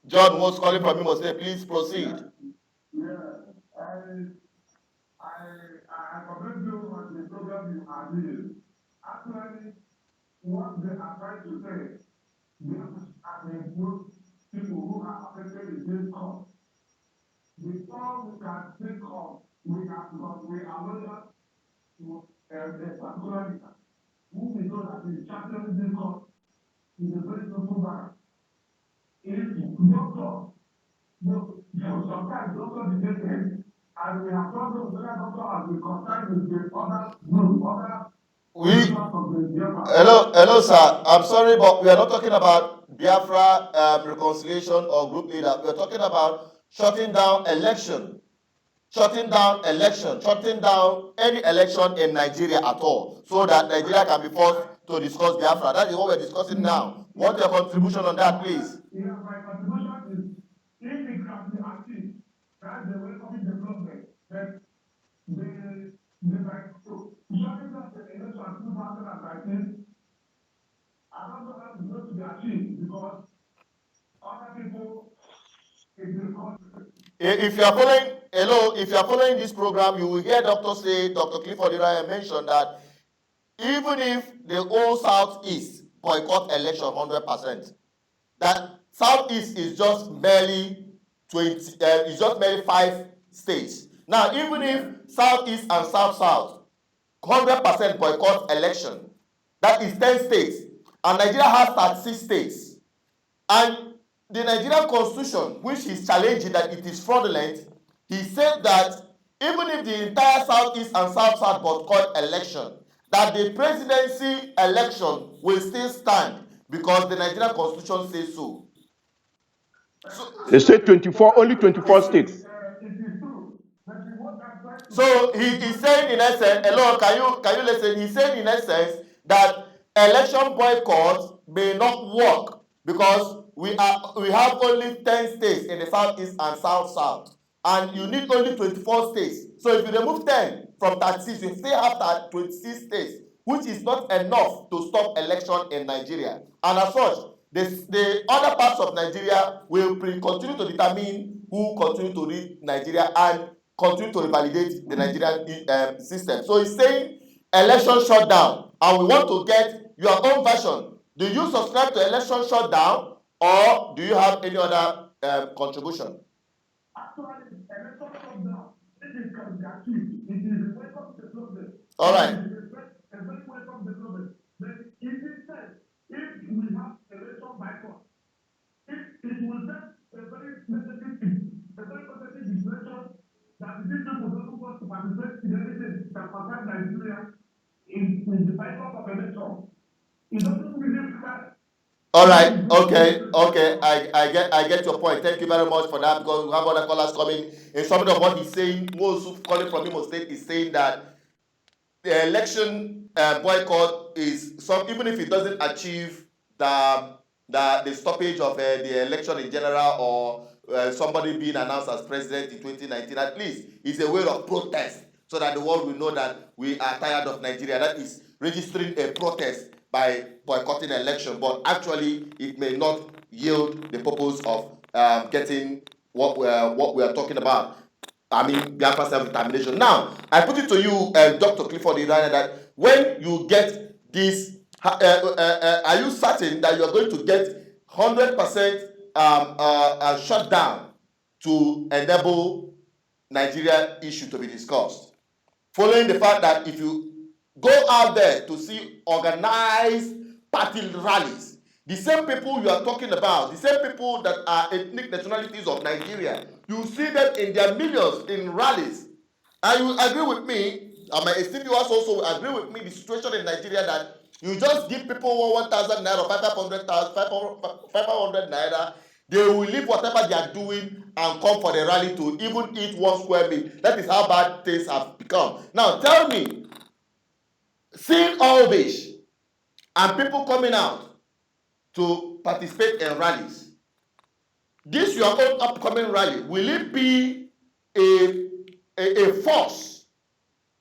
John was calling from Imo State. Please proceed. I commend you on the program you are doing. Actually, what they are trying to say, they have include people who are affected in this cause. Before we can think of, because we are loyal to a particular leader, who we know that is championing this cause is a very simple man. If doctor, sometimes doctor debated, and we have problems whether doctor has been concerned with the other group, Hello, sir. I'm sorry, but we are not talking about Biafra reconciliation or group leader. We are talking about shutting down election, shutting down any election in Nigeria at all, so that Nigeria can be forced to discuss Biafra. That is what we're discussing now. What's your contribution on that, please? Yeah, my contribution is if it can be achieved, that's the welcoming development. That shutting down the election 2019, I don't know how it's going to be achieved because other people in the country. If you are following this program, you will hear Dr. Clifford Iroanya mention that even if the whole Southeast boycott election 100%, that Southeast is just merely 5 states. Now, even if Southeast and South 100% boycott election, that is 10 states, and Nigeria has 36 states, and the Nigerian constitution, which is challenging that it is fraudulent, he said that even if the entire Southeast and South boycott election, that the presidency election will still stand because the Nigerian constitution says so. They say 24, only 24 states. So he's saying in essence, hello, can you listen? He's saying in essence that election boycott may not work because we have only 10 states in the Southeast and South, and you need only 24 states. So if you remove 10 from 36, you still have 26 states, which is not enough to stop election in Nigeria. And as such, the other parts of Nigeria will continue to determine who continue to lead Nigeria and continue to revalidate the Nigerian system. So he's saying election shutdown, and we want to get your own version. Do you subscribe to election shutdown, or do you have any other contribution? Actually, election shutdown, if it can be achieved, it is a welcome development. All right. It is a very welcome development. But if we have election boycott, it will set a very positive situation that these people don't want to participate in anything that concerns Nigeria in the boycott of election. It doesn't really matter All right. Okay. I get your point. Thank you very much for that, because we have other callers coming. In some of what he's saying, most calling from Imo State is saying that the election boycott is some, even if it doesn't achieve the stoppage of the election in general, or somebody being announced as president in 2019, at least it's a way of protest, so that the world will know that we are tired of Nigeria. That is registering a protest by boycotting the election, but actually it may not yield the purpose of getting what we are talking about. I mean, Biafra self-determination. Now, I put it to you, Dr. Clifford Iroanya, that when you get this, are you certain that you are going to get 100% shutdown to enable Nigeria issue to be discussed? Following the fact that if you go out there to see organized party rallies, the same people you are talking about, the same people that are ethnic nationalities of Nigeria, you see them in their millions in rallies. And you agree with me, and my esteemed viewers also agree with me, the situation in Nigeria, that you just give people 1,000 naira, 500 naira, they will leave whatever they are doing and come for the rally to even eat one square meal. That is how bad things have become. Now tell me, seeing all this and people coming out to participate in rallies, this your own upcoming rally, will it be a force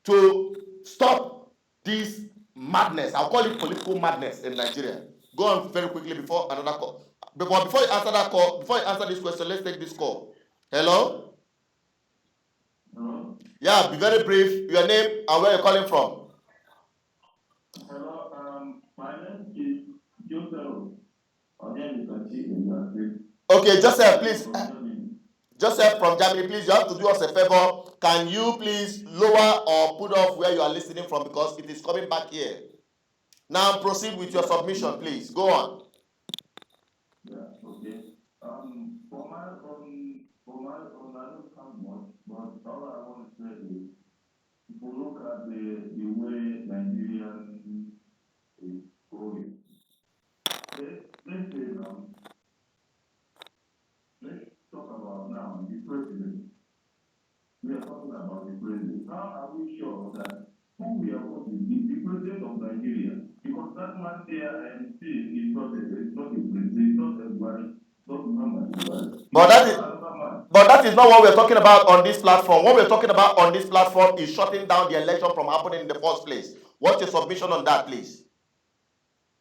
to stop this madness? I'll call it political madness in Nigeria. Go on very quickly before another call. But before you answer that call, before you answer this question, let's take this call. Hello? Hello? Yeah, be very brief. Your name and where you're calling from. Hello, my name is Joseph. Okay, Joseph, please. Joseph from Germany, please, you have to do us a favor. Can you please lower or put off where you are listening from, because it is coming back here. Now proceed with your submission, please. Go on. Yeah, okay. For my own, I don't have much, but all I want to say is, if you look at the way Nigerian is going, let's talk about now the president. We are talking about the president. How are we sure that who we are voting is the president of Nigeria? Because that man there I am seeing is not a president, it's not everybody, not Muhammad. But that is not what we're talking about on this platform. What we're talking about on this platform is shutting down the election from happening in the first place. What's your submission on that, please?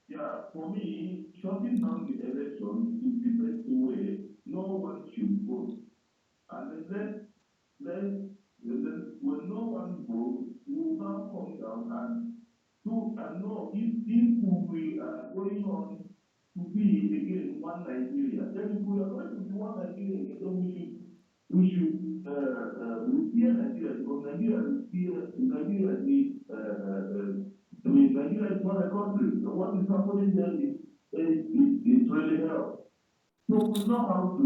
Yeah, for me, shutting down the election is the best way. No one should vote. And then when no one votes, we will now come down and know if we are going on to be again one Nigeria. Then if we are going to be one Nigeria again, then we should repair Nigeria, because Nigeria is not a country. So what is happening there is really hell. So we know how to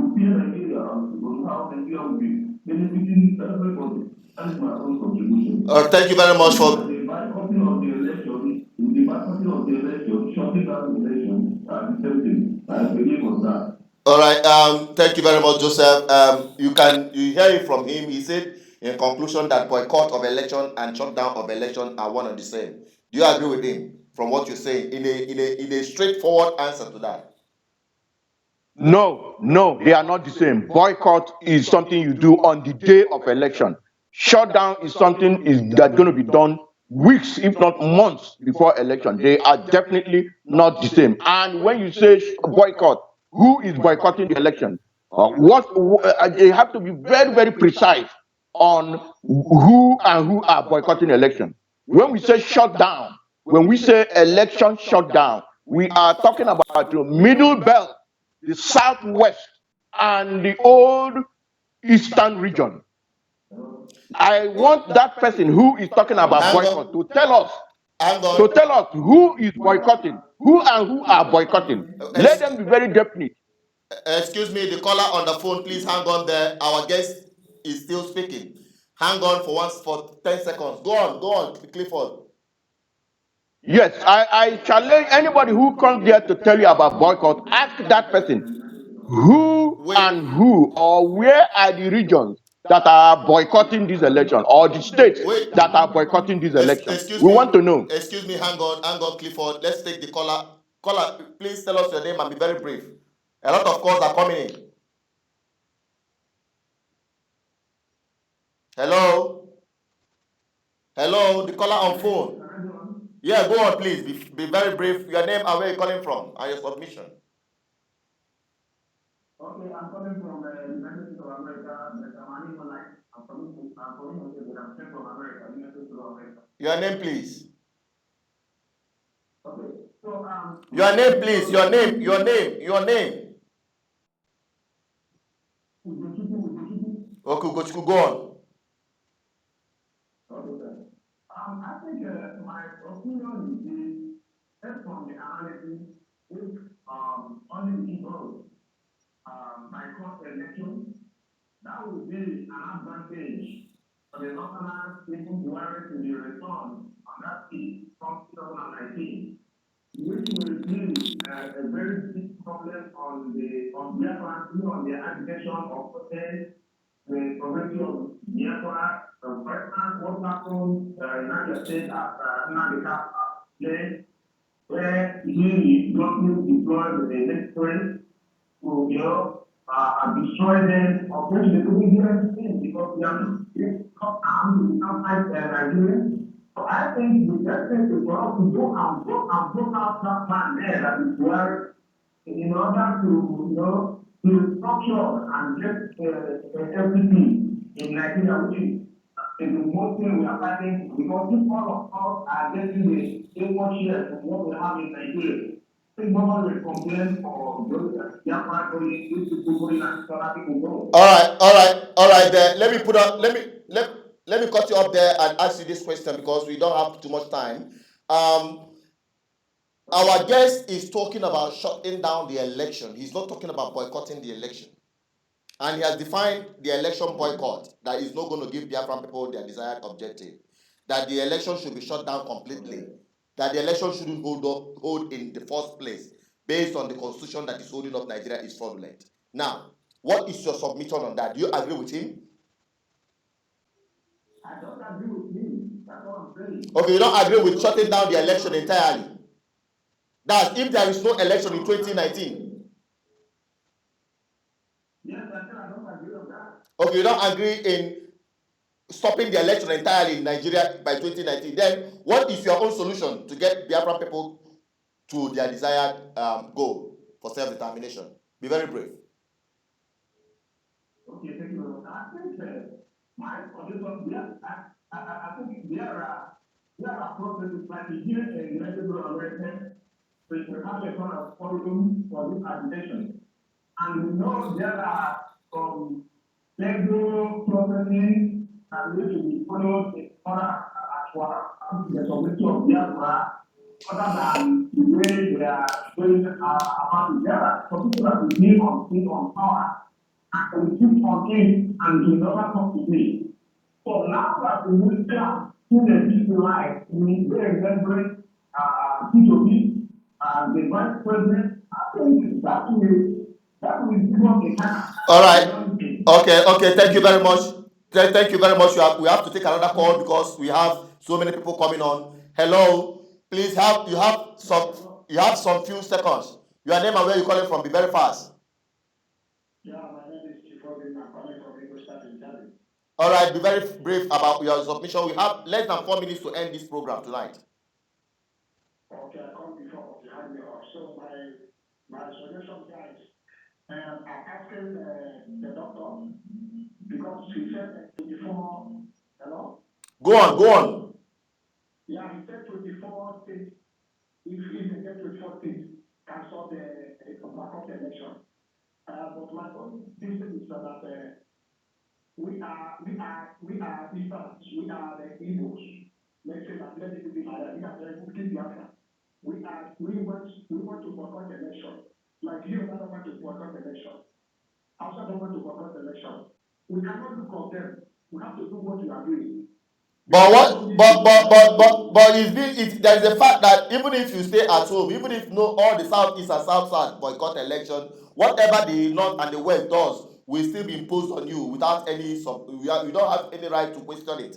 repair Nigeria, on how Nigeria will be benefiting everybody. That is my own contribution. Thank you very much for the boycotting of the election, shutting down the election, and the same thing. I believe on that. All right. Thank you very much, Joseph. You hear it from him. He said in conclusion that boycott of election and shutdown of election are one and the same. Do you agree with him from what you're saying in a straightforward answer to that? No, they are not the same. Boycott is something you do on the day of election. Shutdown is something that's going to be done weeks, if not months before election. They are definitely not the same. And when you say boycott, who is boycotting the election? They have to be very, very precise on who are boycotting election. When we say shutdown, when we say election shutdown, we are talking about the middle belt, the southwest, and the old eastern region. I want that person who is talking about boycott to tell us who is boycotting, who are boycotting. Let them be very definite. Excuse me, the caller on the phone, please hang on there. Our guest is still speaking. Hang on for 10 seconds. Go on, Clifford. Yes, I challenge anybody who comes there to tell you about boycott. Ask that person who Wait, and who or where are the regions that are boycotting this election or the states wait. that are boycotting this election. Excuse We want me. to know. Excuse me. Hang on, Clifford. Let's take the caller. Caller, please tell us your name and be very brief. A lot of calls are coming in. Hello? Hello, the caller on phone. Yeah, go on, please. Be very brief. Your name and where you're calling from and your submission. Okay, I'm calling from the United States of America, but I'm an Israelite. I'm calling from America, United States of America. Your name, please. Okay, so Your name, please. Your name. Your name. Your name. Okay, go on. okay, sir. I think my opinion is based on the analysis if only the people by cost election, that would be an advantage for the northerners people who are to the return on that seat from 2019, which will be a very big problem on Biafra, on the agitation of protest, the progression of Biafra. For instance, what happened in Niger State at Amarica place, where he bluntly deployed the military to, destroy them or push the people here because they are not armed, we can't fight Nigerians. So I think the best thing is for us to go and vote out that man there that is where in order to, to structure and get everything in Nigeria, which is the most thing we are fighting because if all of us are getting the equal share of what we have in Nigeria, nobody will complain for those Biafra going, these people going and other people go. All right. There. Let me cut you up there and ask you this question because we don't have too much time. Our guest is talking about shutting down the election. He's not talking about boycotting the election. And he has defined the election boycott that is not going to give Biafran people their desired objective. That the election should be shut down completely. That the election shouldn't hold in the first place based on the constitution that is holding up Nigeria is fraudulent. Now, what is your submission on that? Do you agree with him? I don't agree with him. That's what I'm saying. Okay, you don't agree with shutting down the election entirely. That's if there is no election in 2019. Yes, I said I don't agree on that. Okay, you don't agree in stopping the election entirely in Nigeria by 2019. Then what is your own solution to get Biafran people to their desired goal for self-determination? Be very brief. Okay, thank you very much. I think my suggestion, I think there are processes like here in the United States of America, which will have a kind of forum for this agitation. And we know there are some legal processes that need to be followed in order to the community of Biafra, other than the way they are going about it. There are some people that will be on power and will keep on it and will never come to me. So now that the Muslims in the people life, we remembering P2P, the vice president, I think that will give us a kind of. All right. Okay. Thank you very much. Thank you very much. We have to take another call because we have so many people coming on. Hello. Please you have some few seconds. Your name and where you're calling from. Be very fast. Yeah, my name is Clifford Iroanya. I'm calling from English in Germany. All right. Be very brief about your submission. We have less than 4 minutes to end this program tonight. Okay, I come before you had me off. So my suggestion, guys, I'm asking the doctor because he said 24. Hello. Go on. Yeah, he said 24 states. If they get 24 states, can solve the backup election. But my own thinking is that we are Biafrans. We are the Igbos. Let's say that let it be like that. We are the Biafra. We want to boycott election. Like you and I want to boycott election. Also don't want to boycott election. We cannot look at them. We have to do what we are doing. But what? But there is a fact that even if you stay at home, even if no all the southeast and south boycott election, whatever the north and the west does will still be imposed on you without any you don't have any right to question it.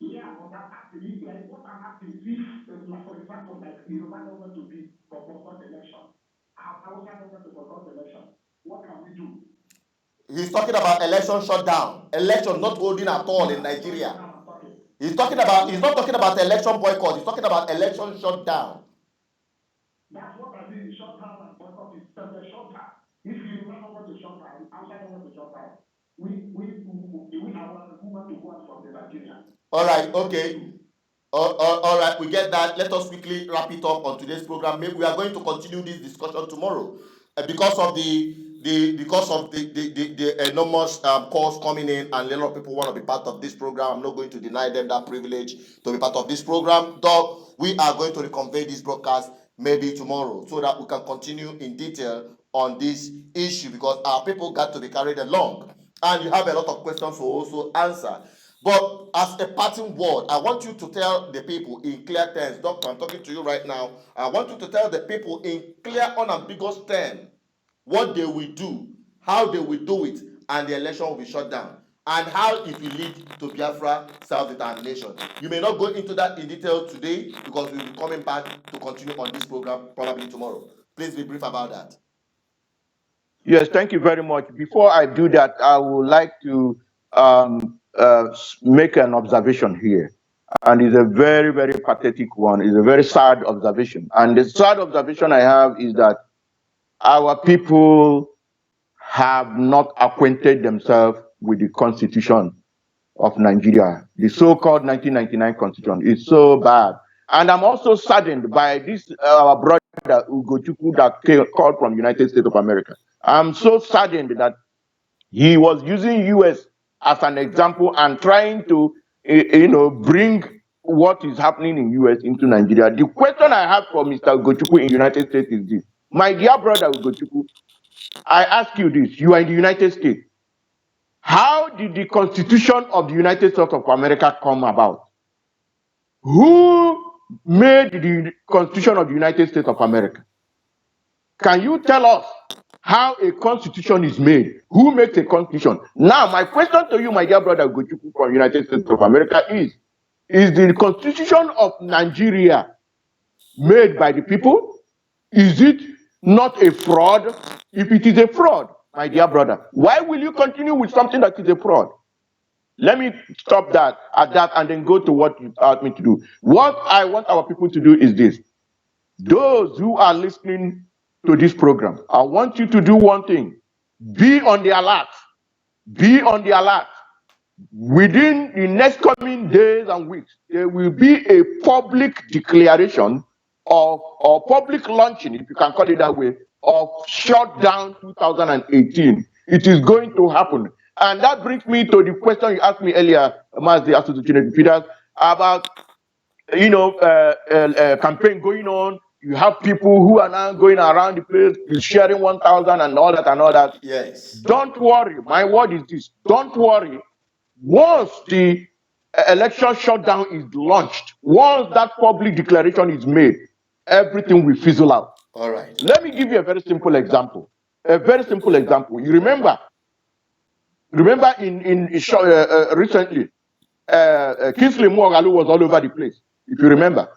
Yeah, but I'm asking, what I'm asking is if, for example, like the Yoruba government to be for boycott election, Hausa government to boycott election, what can we do? He's talking about election shutdown, election not holding at all in Nigeria. He's not talking about election boycott, he's talking about election shutdown. That's what I mean, shutdown and boycott is a shutdown. If you don't want to shut down, outside don't want to shut down, we our movement to go out from the Nigeria. All right, okay. All right, we get that. Let us quickly wrap it up on today's program. Maybe we are going to continue this discussion tomorrow because of the enormous calls coming in, and a lot of people want to be part of this program. I'm not going to deny them that privilege to be part of this program. Though we are going to reconvene this broadcast maybe tomorrow so that we can continue in detail on this issue because our people got to be carried along, and you have a lot of questions to also answer. But as a parting word, I want you to tell the people in clear terms, Doctor, I'm talking to you right now. I want you to tell the people in clear, unambiguous terms what they will do, how they will do it, and the election will be shut down, and how it will lead to Biafra self-determination. You may not go into that in detail today because we'll be coming back to continue on this program probably tomorrow. Please be brief about that. Yes, thank you very much. Before I do that, I would like to make an observation here. And it's a very, very pathetic one. It's a very sad observation. And the sad observation I have is that our people have not acquainted themselves with the Constitution of Nigeria. The so-called 1999 Constitution is so bad. And I'm also saddened by this our brother Ugochukwu that called from United States of America. I'm so saddened that he was using US as an example and trying to bring what is happening in US into Nigeria. The question I have for Mr. Ugochukwu in United States is this. My dear brother Ugochukwu, I ask you this. You are in the United States. How did the Constitution of the United States of America come about? Who made the Constitution of the United States of America? Can you tell us how a constitution is made? Who makes a constitution? Now, my question to you, my dear brother Gochukwu from United States of America is the Constitution of Nigeria made by the people? Is it not a fraud? If it is a fraud, my dear brother, why will you continue with something that is a fraud? Let me stop that at that and then go to what you asked me to do. What I want our people to do is this. Those who are listening to this program, I want you to do one thing. Be on the alert. Be on the alert. Within the next coming days and weeks, there will be a public declaration of, or public launching, if you can call it that way, of shutdown 2018. It is going to happen. And that brings me to the question you asked me earlier, Mazdi Associated Peters, about campaign going on. You have people who are now going around the place sharing 1,000 and all that. Yes. Don't worry. My word is this. Don't worry. Once the election shutdown is launched, once that public declaration is made, everything will fizzle out. All right. Let me give you a very simple example. A very simple example. You remember in recently, Kingsley Moghalu was all over the place. If you remember,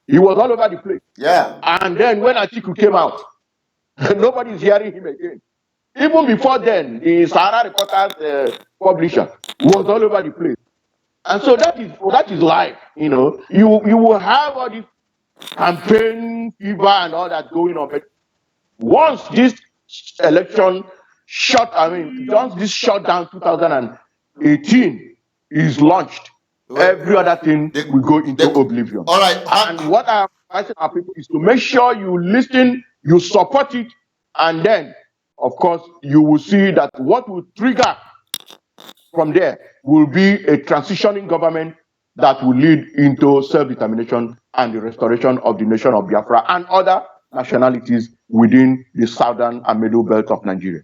he was all over the place. Yeah. And then when Atiku came out, nobody's hearing him again. Even before then, the Sahara Reporters publisher was all over the place. And so that is life. You will have all this campaign fever and all that going on. But once this election once this shutdown 2018 is launched, every other thing will go into oblivion. All right. And what I'm asking our people is to make sure you listen, you support it, and then, of course, you will see that what will trigger from there will be a transitioning government that will lead into self-determination and the restoration of the nation of Biafra and other nationalities within the southern and middle belt of Nigeria.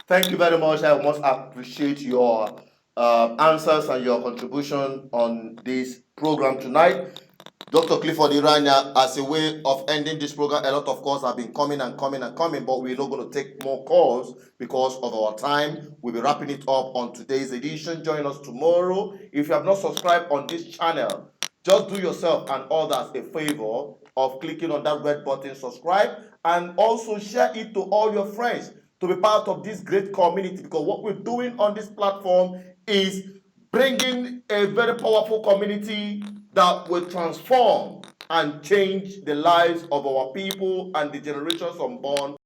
Thank you very much. I must appreciate your answers and your contribution on this program tonight. Dr. Clifford Iroanya, as a way of ending this program, a lot of calls have been coming and coming and coming, but we're not going to take more calls because of our time. We'll be wrapping it up on today's edition. Join us tomorrow. If you have not subscribed on this channel, just do yourself and others a favor of clicking on that red button, subscribe, and also share it to all your friends to be part of this great community, because what we're doing on this platform is bringing a very powerful community that will transform and change the lives of our people and the generations unborn